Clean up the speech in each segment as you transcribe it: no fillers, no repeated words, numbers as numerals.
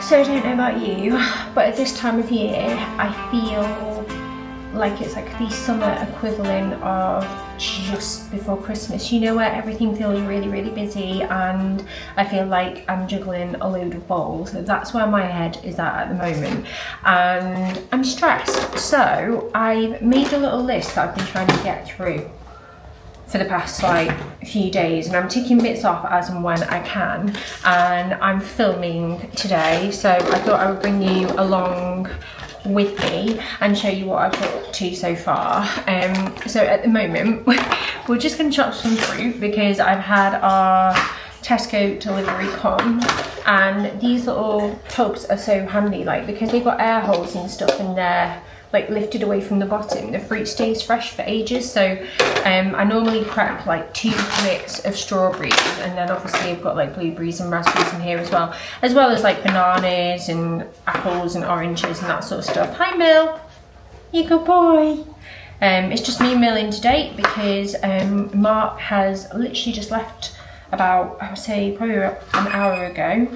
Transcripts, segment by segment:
So I don't know about you, but at this time of year, I feel like it's like the summer equivalent of just before Christmas, you know, where everything feels really, really busy and I feel like I'm juggling a load of balls. That's where my head is at the moment and I'm stressed. So I've made a little list that I've been trying to get through for the past like few days, and I'm ticking bits off as and when I can, and I'm filming today, so I thought I would bring you along with me and show you what I've got up to so far. So at the moment we're just going to chop some fruit because I've had our Tesco delivery come, and these little tubs are so handy, like because they've got air holes and stuff and they're like lifted away from the bottom, the fruit stays fresh for ages. So I normally prep like 2 pallets of strawberries, and then obviously I've got like blueberries and raspberries in here as well as like bananas and apples and oranges and that sort of stuff. Hi Mill, you good boy. It's just me and Mill in today because Mark has literally just left about, I would say probably an hour ago.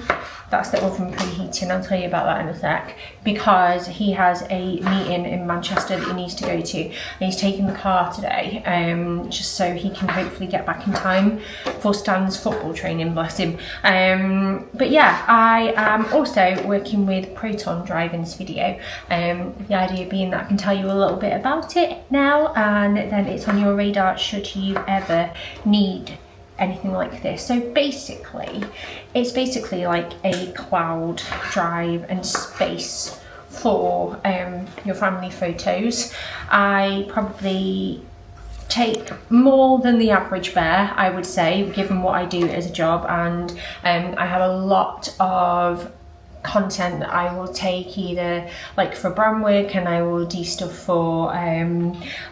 That's the oven preheating, I'll tell you about that in a sec, because he has a meeting in Manchester that he needs to go to, and he's taking the car today, just so he can hopefully get back in time for Stan's football training, bless him. But yeah, I am also working with Proton Drive in this video, the idea being that I can tell you a little bit about it now, and then it's on your radar should you ever need anything like this. So basically, it's basically like a cloud drive and space for your family photos. I probably take more than the average bear, I would say, given what I do as a job, and I have a lot of content that I will take either like for brand work, and I will do stuff for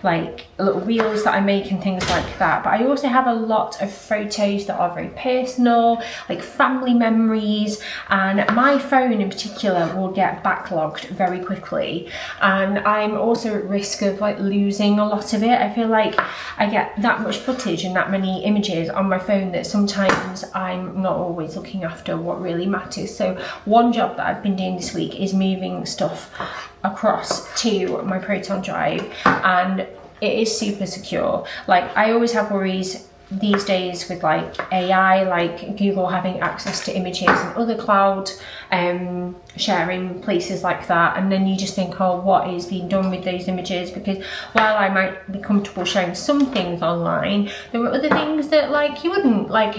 like little reels that I make and things like that, but I also have a lot of photos that are very personal, like family memories, and my phone in particular will get backlogged very quickly, and I'm also at risk of like losing a lot of it. I feel like I get that much footage and that many images on my phone that sometimes I'm not always looking after what really matters. So one job that I've been doing this week is moving stuff across to my Proton Drive, and it is super secure. Like I always have worries these days with like AI, like Google having access to images and other cloud sharing places like that, and then you just think, oh, what is being done with those images? Because while I might be comfortable sharing some things online, there are other things that like you wouldn't, like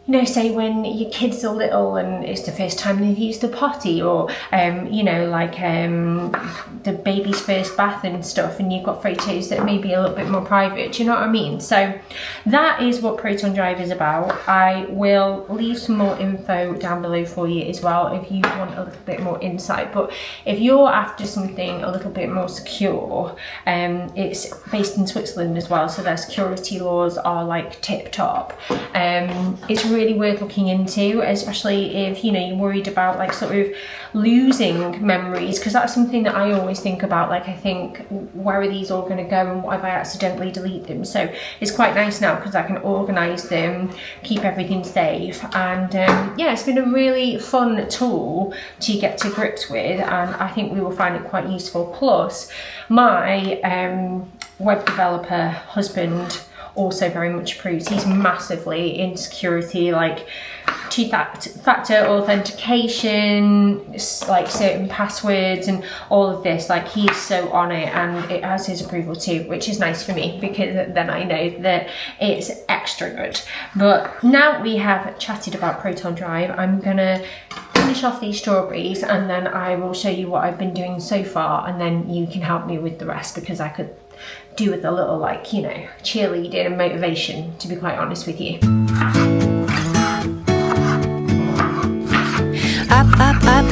you know, say when your kids are little and it's the first time they've used the potty, or you know, like the baby's first bath and stuff, and you've got photos that may be a little bit more private, do you know what I mean? So that is what Proton Drive is about. I will leave some more info down below for you as well if you want a little bit more insight, but if you're after something a little bit more secure, it's based in Switzerland as well, so their security laws are like tip top. It's really worth looking into, especially if, you know, you're worried about like sort of losing memories, because that's something that I always think about. Like I think, where are these all going to go, and what if I accidentally delete them? So it's quite nice now because I can organize them, keep everything safe, and yeah, it's been a really fun tool to get to grips with, and I think we will find it quite useful. Plus my web developer husband also very much approves. He's massively in security, like two-factor authentication, like certain passwords and all of this. Like he's so on it, and it has his approval too, which is nice for me because then I know that it's extra good. But now we have chatted about Proton Drive, I'm gonna finish off these strawberries and then I will show you what I've been doing so far, and then you can help me with the rest, because I could do with a little, like, you know, cheerleading and motivation, to be quite honest with you. Up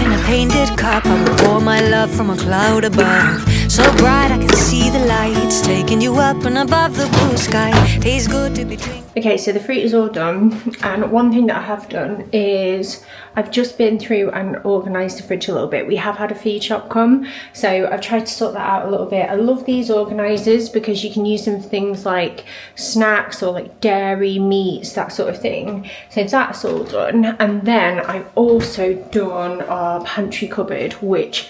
in a painted cup. I will pour my love from a cloud above. So bright I can see the lights taking you up and above the blue sky. Tastes good to be drinking. Okay, so the fruit is all done, and one thing that I have done is I've just been through and organised the fridge a little bit. We have had a feed shop come, so I've tried to sort that out a little bit. I love these organisers because you can use them for things like snacks or like dairy, meats, that sort of thing. So that's all done, and then I've also done our pantry cupboard, which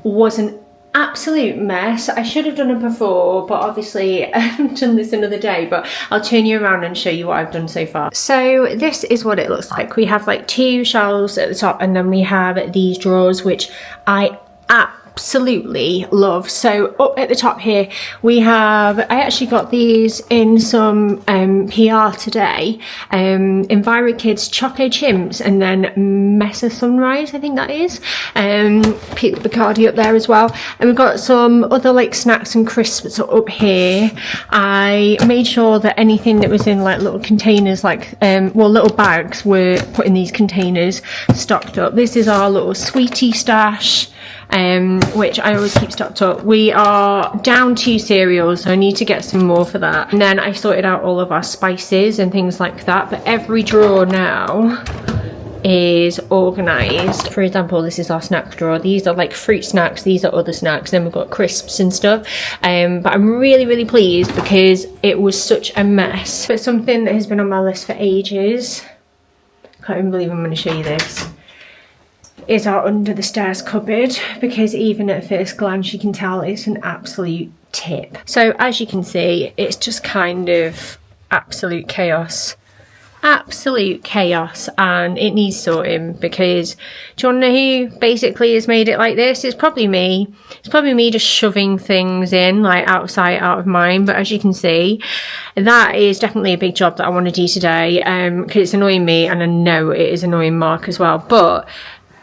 was an absolute mess. I should have done it before, but obviously I haven't done this another day, but I'll turn you around and show you what I've done so far. So this is what it looks like. We have like 2 shelves at the top, and then we have these drawers, which I absolutely love. So up at the top here we have, I actually got these in some PR today, EnviroKids Choco Chimps, and then Mesa Sunrise, I think that is, Pete Bacardi up there as well, and we've got some other like snacks and crisps up here. I made sure that anything that was in like little containers, like well, little bags, were put in these containers, stocked up. This is our little sweetie stash, which I always keep stocked up. We are down 2 cereals, so I need to get some more for that. And then I sorted out all of our spices and things like that, but every drawer now is organised. For example, this is our snack drawer. These are like fruit snacks, these are other snacks, then we've got crisps and stuff. But I'm really pleased because it was such a mess. But something that has been on my list for ages, can't even believe I'm going to show you this, is our under the stairs cupboard, because even at first glance you can tell it's an absolute tip. So as you can see, it's just kind of absolute chaos, and it needs sorting. Because do you want to know who basically has made it like this? It's probably me. It's probably me just shoving things in, like out of sight, out of mind. But as you can see, that is definitely a big job that I want to do today, because it's annoying me, and I know it is annoying Mark as well. But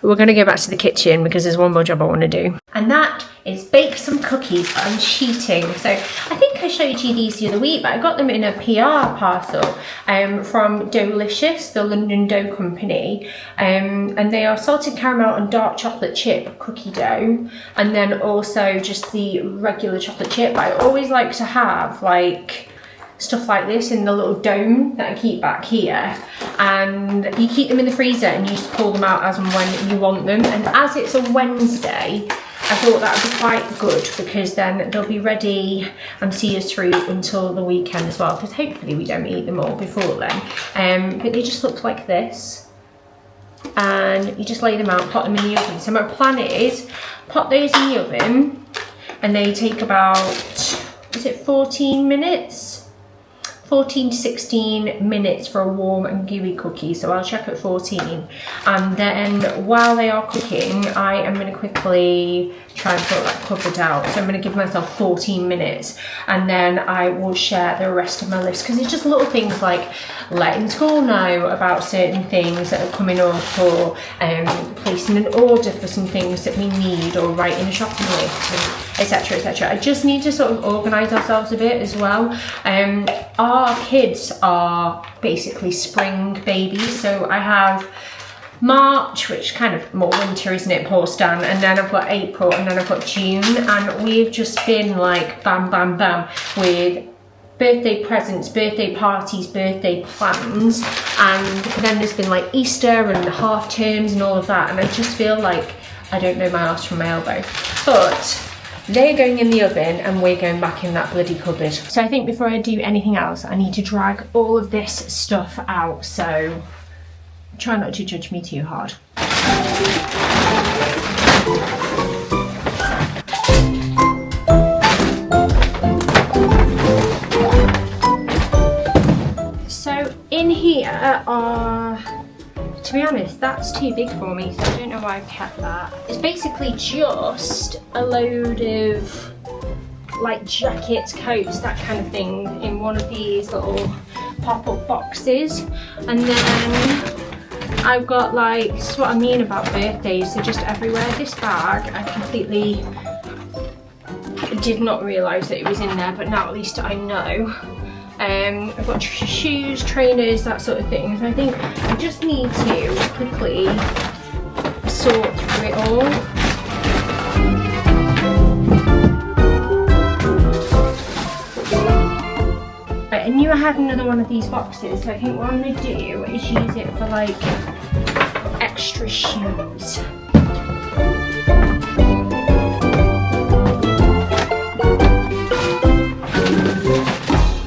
we're going to go back to the kitchen because there's one more job I want to do. And that is bake some cookies. I'm cheating. So I think I showed you these the other week, but I got them in a PR parcel from Delicious, the London dough company. And they are salted caramel and dark chocolate chip cookie dough. And then also just the regular chocolate chip. But I always like to have like stuff like this in the little dome that I keep back here, and you keep them in the freezer and you just pull them out as and when you want them. And as it's a Wednesday, I thought that would be quite good, because then they'll be ready and see us through until the weekend as well, because hopefully we don't eat them all before then. But they just look like this, and you just lay them out, put them in the oven. So my plan is pop those in the oven, and they take about, is it 14 minutes? 14 to 16 minutes for a warm and gooey cookie, so I'll check at 14. And then while they are cooking, I am going to quickly try and sort that cupboard out. So I'm going to give myself 14 minutes, and then I will share the rest of my list, because it's just little things like letting school know about certain things that are coming up, or placing an order for some things that we need, or writing a shopping list, etc, etc. I just need to sort of organise ourselves a bit as well. Our kids are basically spring babies, so I have March, which kind of more winter, isn't it, poor Stan, and then I've got April, and then I've got June, and we've just been like bam bam bam with birthday presents, birthday parties, birthday plans, and then there's been like Easter and half terms and all of that, and I just feel like I don't know my arse from my elbow. But they're going in the oven and we're going back in that bloody cupboard. So I think before I do anything else, I need to drag all of this stuff out, so try not to judge me too hard. So in here are, to be honest, that's too big for me, so I don't know why I've kept that. It's basically just a load of like jackets, coats, that kind of thing in one of these little pop-up boxes. And then I've got like, this is what I mean about birthdays, they're just everywhere. This bag, I completely did not realise that it was in there, but now at least I know. I've got shoes, trainers, that sort of thing. So I think I just need to quickly sort through it all. Right, I knew I had another one of these boxes, so I think what I'm going to do is use it for like extra shoes.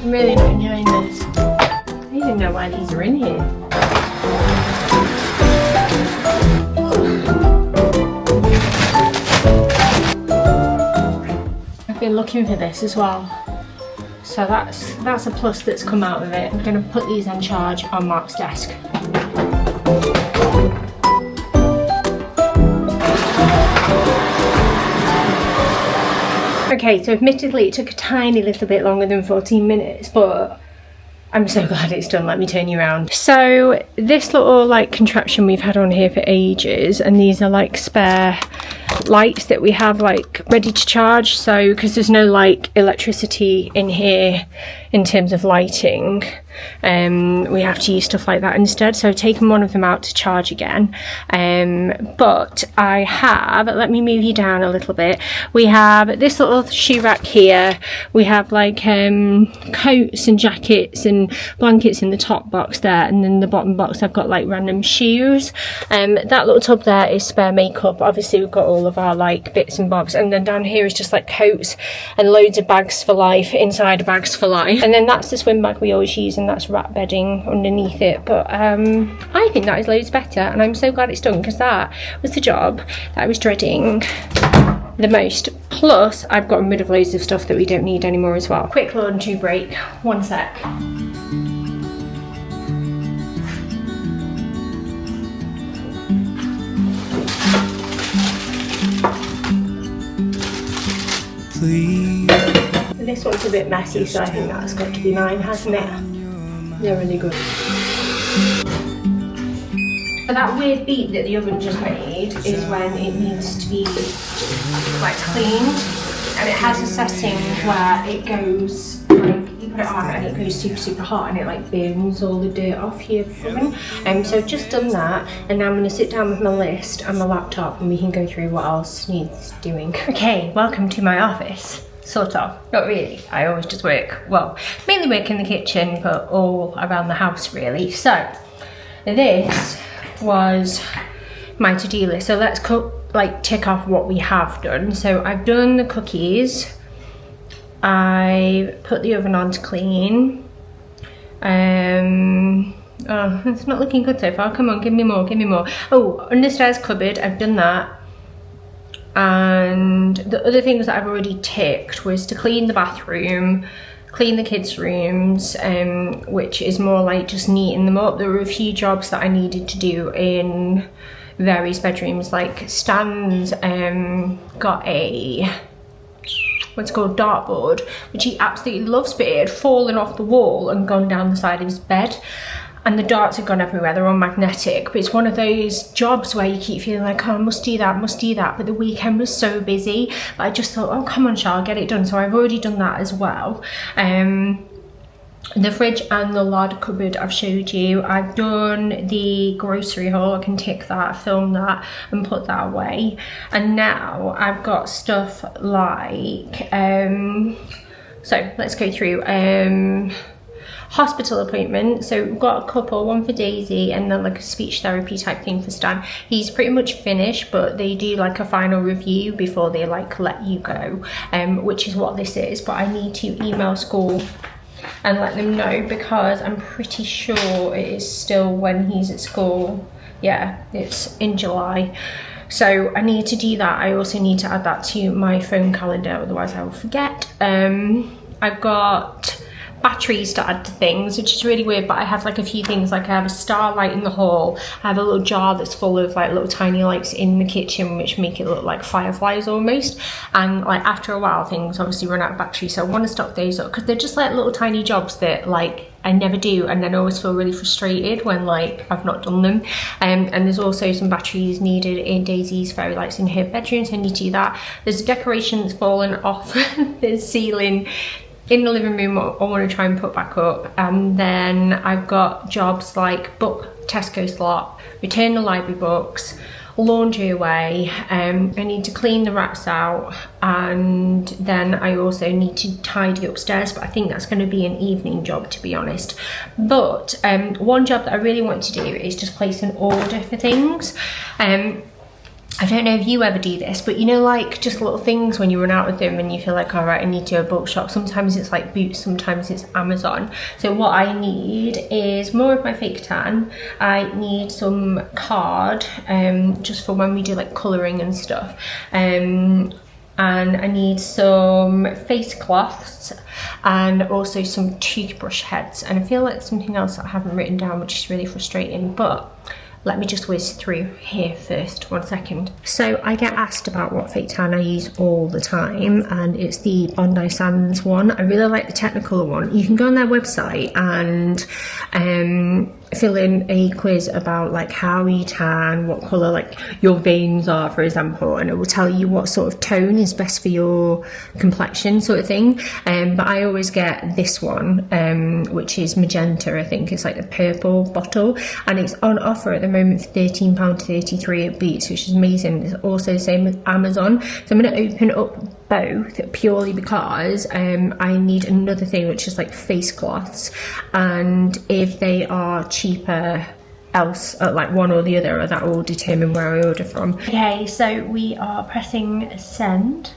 I'm really not enjoying this. I don't even know why these are in here. I've been looking for this as well. So that's a plus that's come out of it. I'm going to put these on charge on Mark's desk. Okay, so admittedly it took a tiny little bit longer than 14 minutes, but I'm so glad it's done. Let me turn you around. So this little like contraption we've had on here for ages, and these are like spare lights that we have like ready to charge. So because there's no like electricity in here in terms of lighting, we have to use stuff like that instead. So I've taken one of them out to charge again, but I have, let me move you down a little bit, we have this little shoe rack here. We have like coats and jackets and blankets in the top box there, and then the bottom box I've got like random shoes. That little tub there is spare makeup. Obviously we've got all of our like bits and bobs, and then down here is just like coats and loads of bags for life, inside bags for life. And then that's the swim bag we always use, and that's wrap bedding underneath it. But I think that is loads better, and I'm so glad it's done, because that was the job that I was dreading the most. Plus I've gotten rid of loads of stuff that we don't need anymore as well. Quick laundry break, 1 sec. This one's a bit messy, so I think that's got to be mine, hasn't it? They're really good. So that weird beep that the oven just made is when it needs to be like cleaned, and it has a setting where it goes like, you put it on and it goes super hot, and it like burns all the dirt off your oven. So I've just done that, and now I'm going to sit down with my list and my laptop, and we can go through what else needs doing. Okay, welcome to my office. Sort of, not really. I always just work, well, mainly work in the kitchen, but all around the house really. So this was my to-do list. So let's tick off what we have done. So I've done the cookies. I put the oven on to clean. Oh, it's not looking good so far. Come on, give me more, give me more. Oh, understairs cupboard, I've done that. And the other things that I've already ticked was to clean the bathroom, clean the kids' rooms, which is more like just neating them up. There were a few jobs that I needed to do in various bedrooms, like Stan's got a what's called dartboard, which he absolutely loves, but it had fallen off the wall and gone down the side of his bed. And the darts have gone everywhere, they're all magnetic, but it's one of those jobs where you keep feeling like, oh, I must do that, but the weekend was so busy, but I just thought, oh, come on, Charl, get it done. So I've already done that as well. The fridge and the larder cupboard I've showed you. I've done the grocery haul, I can tick that, film that, and put that away. And now I've got stuff like, so let's go through. Hospital appointment. So we've got a couple, one for Daisy and then like a speech therapy type thing for Stan. He's pretty much finished, but they do like a final review before they like let you go, which is what this is. But I need to email school and let them know, because I'm pretty sure it is still when he's at school. Yeah, it's in July. So I need to do that. I also need to add that to my phone calendar, otherwise I will forget. I've got batteries to add to things, which is really weird, but I have like a few things. Like I have a starlight in the hall, I have a little jar that's full of like little tiny lights in the kitchen which make it look like fireflies almost, and like after a while things obviously run out of battery, so I want to stock those up because they're just like little tiny jobs that like I never do, and then I always feel really frustrated when like I've not done them. And there's also some batteries needed in Daisy's fairy lights in her bedroom, so I need to do that. There's a decoration that's fallen off the ceiling in the living room I want to try and put back up. And then I've got jobs like book Tesco slot, return the library books, laundry away. I need to clean the racks out, and then I also need to tidy upstairs, but I think that's going to be an evening job, to be honest. But one job that I really want to do is just place an order for things. I don't know if you ever do this, but you know, like just little things when you run out of them and you feel like, all right, I need to go bulk shop. Sometimes it's like Boots, sometimes it's Amazon. So what I need is more of my fake tan. I need some card, just for when we do like colouring and stuff. And I need some face cloths and also some toothbrush heads. And I feel like something else that I haven't written down, which is really frustrating, but let me just whiz through here first, 1 second. So I get asked about what fake tan I use all the time, and it's the Bondi Sands one. I really like the Technicolor one. You can go on their website and fill in a quiz about like how you tan, what colour like your veins are, for example, and it will tell you what sort of tone is best for your complexion, sort of thing. But I always get this one, which is magenta. I think it's like a purple bottle, and it's on offer at the moment for £13.33 at Boots, which is amazing. It's also the same as Amazon. So I'm going to open up both purely because I need another thing, which is like face cloths, and if they are cheaper else, like one or the other, that will determine where I order from. Okay, so we are pressing send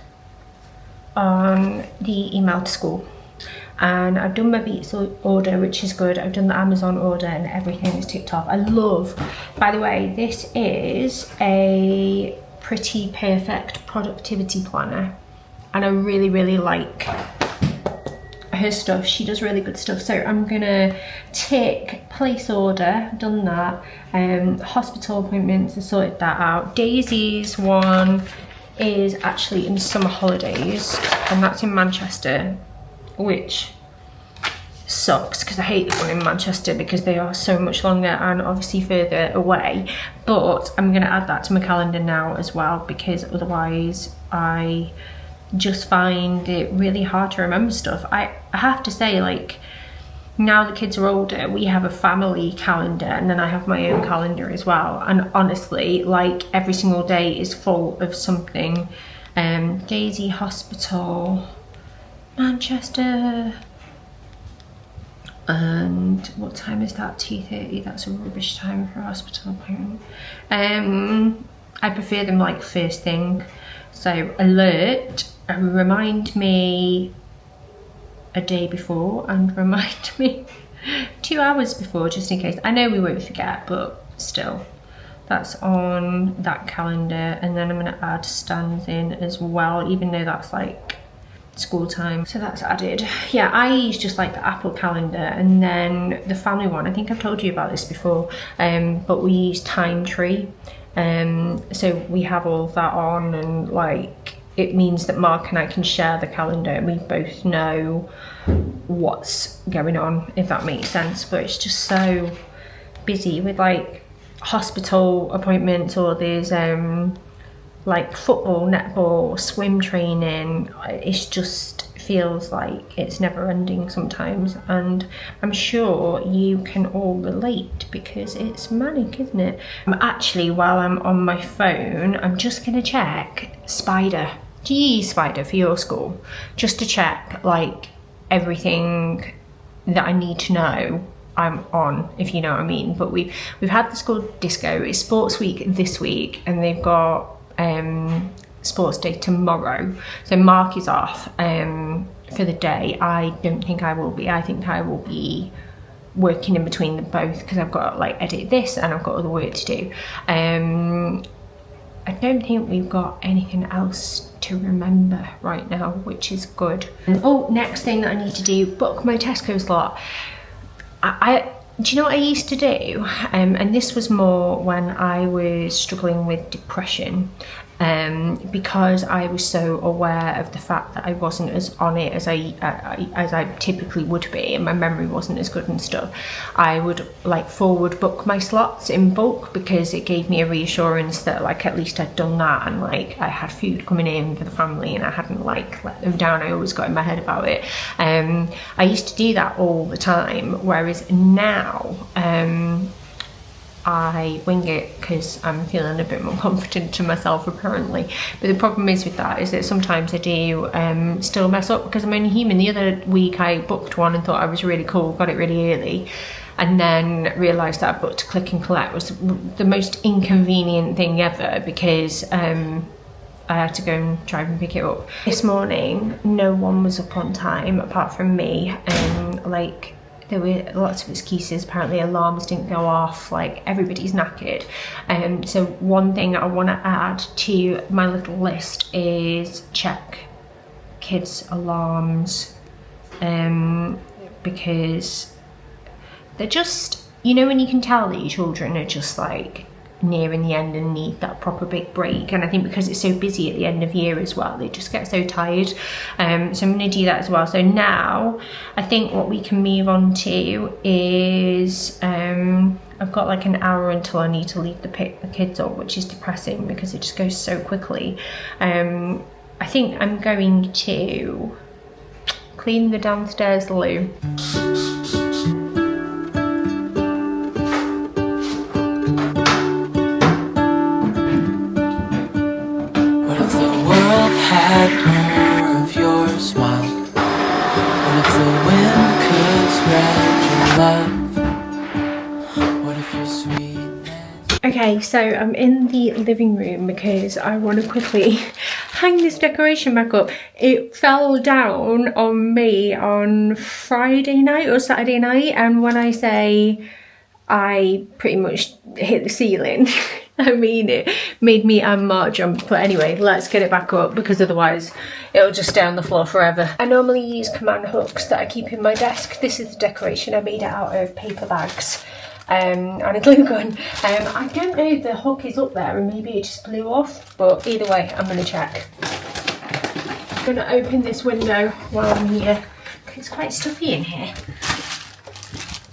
on the email to school, and I've done my Beats order, which is good. I've done the Amazon order and everything is ticked off. I love, by the way, this is a Pretty Perfect productivity planner, and I really like her stuff. She does really good stuff. So I'm gonna tick place order, done that. Hospital appointments, I sorted that out. Daisy's one is actually in summer holidays, and that's in Manchester, which sucks because I hate the one in Manchester because they are so much longer and obviously further away. But I'm gonna add that to my calendar now as well, because otherwise I just find it really hard to remember stuff. I have to say, like, now the kids are older, we have a family calendar, and then I have my own calendar as well, and honestly, like, every single day is full of something. Daisy Hospital, Manchester, and what time is that? 2:30. That's a rubbish time for a hospital appointment. I prefer them like first thing. So alert, remind me a day before, and remind me 2 hours before, just in case. I know we won't forget, but still, that's on that calendar. And then I'm gonna add stands in as well, even though that's like school time. So that's added. Yeah, I use just like the Apple calendar, and then the family one, I think I've told you about this before, but we use Time Tree. So we have all of that on, and like it means that Mark and I can share the calendar and we both know what's going on, if that makes sense. But it's just so busy with like hospital appointments, or there's like football, netball, swim training. It's just feels like it's never ending sometimes, and I'm sure you can all relate because it's manic, isn't it? Actually, while I'm on my phone, I'm just gonna check Spider. Do you use Spider for your school? Just to check like everything that I need to know I'm on, if you know what I mean. But we've had the school disco. It's sports week this week, and they've got sports day tomorrow, so Mark is off for the day. I don't think I will be. I think I will be working in between them both, because I've got to like edit this and I've got other work to do. I don't think we've got anything else to remember right now, which is good. Oh, next thing that I need to do, book my Tesco slot. Do you know what I used to do? And this was more when I was struggling with depression, because I was so aware of the fact that I wasn't as on it as I typically would be, and my memory wasn't as good and stuff. I would like forward book my slots in bulk, because it gave me a reassurance that like at least I'd done that, and like I had food coming in for the family and I hadn't like let them down. I always got in my head about it. I used to do that all the time, whereas now I wing it because I'm feeling a bit more confident to myself apparently. But the problem is with that is that sometimes I do still mess up because I'm only human. The other week I booked one and thought I was really cool, got it really early, and then realised that I booked click and collect was the most inconvenient thing ever because I had to go and drive and pick it up. This morning, no one was up on time apart from me, and like there were lots of excuses. Apparently alarms didn't go off, like everybody's knackered. So one thing I want to add to my little list is check kids' alarms, because they're just, you know, when you can tell that your children are just like nearing the end and need that proper big break. And I think because it's so busy at the end of year as well, they just get so tired. So I'm going to do that as well. So now I think what we can move on to is I've got like an hour until I need to leave the kids up, which is depressing because it just goes so quickly. I think I'm going to clean the downstairs loo. Had more of your smile. What if the wind could spread your love? What if your sweetness? Okay, so I'm in the living room because I want to quickly hang this decoration back up. It fell down on me on Friday night or Saturday night, and when I say I pretty much hit the ceiling, I mean it made me and Mark jump. But anyway, let's get it back up because otherwise it'll just stay on the floor forever. I normally use command hooks that I keep in my desk. This is the decoration. I made it out of paper bags and a glue gun. I don't know if the hook is up there and maybe it just blew off, but either way I'm going to check. I'm going to open this window while I'm here because it's quite stuffy in here.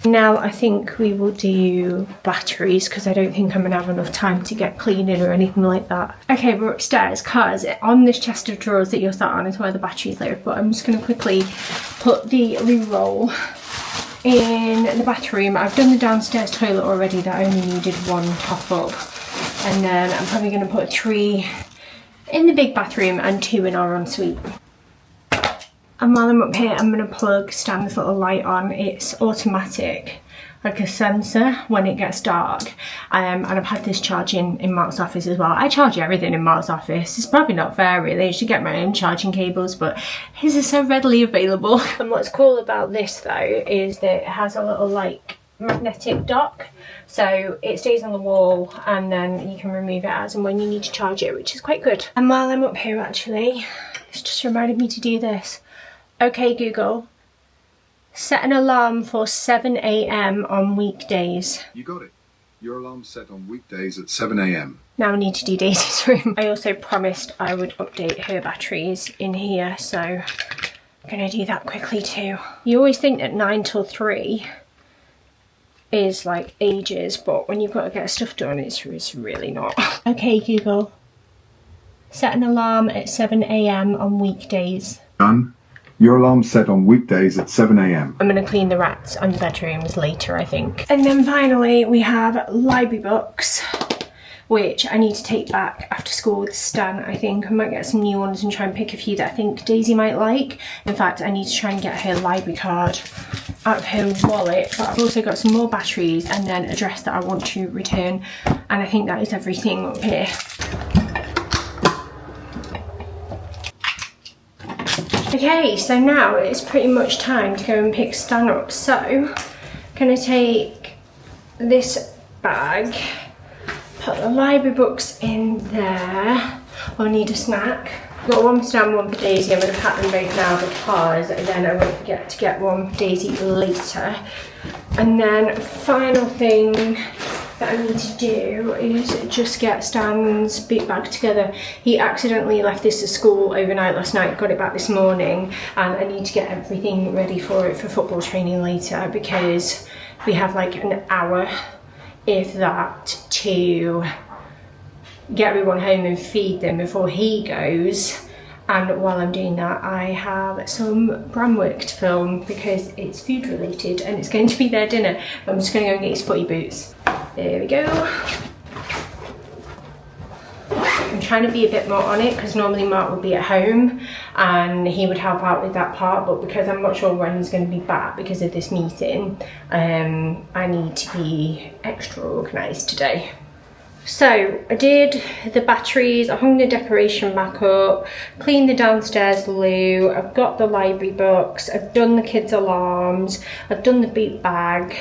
Now I think we will do batteries because I don't think I'm going to have enough time to get cleaning or anything like that. Okay, we're upstairs because on this chest of drawers that you're sat on is where the batteries live, but I'm just going to quickly put the loo roll in the bathroom. I've done the downstairs toilet already, that only needed one top up, and then I'm probably going to put 3 in the big bathroom and 2 in our ensuite. And while I'm up here, I'm going to plug Stan's little light on. It's automatic, like a sensor when it gets dark. And I've had this charging in Mark's office as well. I charge everything in Mark's office. It's probably not fair really. I should get my own charging cables, but his is so readily available. And what's cool about this though is that it has a little like magnetic dock. So it stays on the wall and then you can remove it as and when you need to charge it, which is quite good. And while I'm up here actually, it's just reminded me to do this. Okay Google, set an alarm for 7 AM on weekdays. You got it. Your alarm's set on weekdays at 7 AM. Now I need to do Daisy's room. I also promised I would update her batteries in here, so I'm going to do that quickly too. You always think that 9 till 3 is like ages, but when you've got to get stuff done, it's really not. Okay Google, set an alarm at 7 AM on weekdays. Done. Your alarm's set on weekdays at 7 AM. I'm going to clean the rats and the bedrooms later, I think. And then finally we have library books, which I need to take back after school with Stan, I think. I might get some new ones and try and pick a few that I think Daisy might like. In fact, I need to try and get her library card out of her wallet. But I've also got some more batteries and then a dress that I want to return. And I think that is everything up here. Okay, so now it's pretty much time to go and pick Stan up. So, I'm going to take this bag, put the library books in there. I'll need a snack. I've got one for Stan, one for Daisy. I'm going to pack them both now because then I won't forget to get one for Daisy later. And then final thing that I need to do is just get Stan's boot bag together. He accidentally left this at school overnight last night, got it back this morning, and I need to get everything ready for it for football training later because we have like an hour, if that, to get everyone home and feed them before he goes. And while I'm doing that, I have some Bram work to film because it's food related and it's going to be their dinner. I'm just going to go and get his footy boots. There we go. I'm trying to be a bit more on it because normally Mark would be at home and he would help out with that part, but because I'm not sure when he's going to be back because of this meeting, I need to be extra organised today. So I did the batteries, I hung the decoration back up, cleaned the downstairs loo, I've got the library books, I've done the kids' alarms, I've done the boot bag,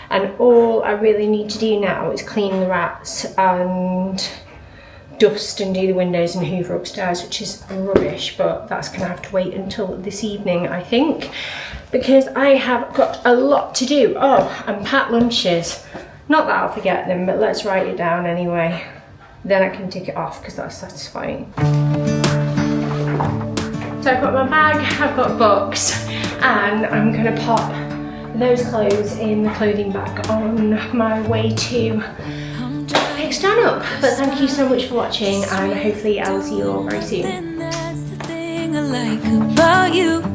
and all I really need to do now is clean the rats and dust and do the windows and hoover upstairs, which is rubbish, but that's gonna have to wait until this evening, I think, because I have got a lot to do. Oh, and pack lunches. Not that I'll forget them, but let's write it down anyway. Then I can tick it off because that's satisfying. So I've got my bag, I've got books, and I'm gonna pop those clothes in the clothing bag on my way to pick Stan up. But thank you so much for watching, and hopefully I'll see you all very soon. That's the thing I like about you.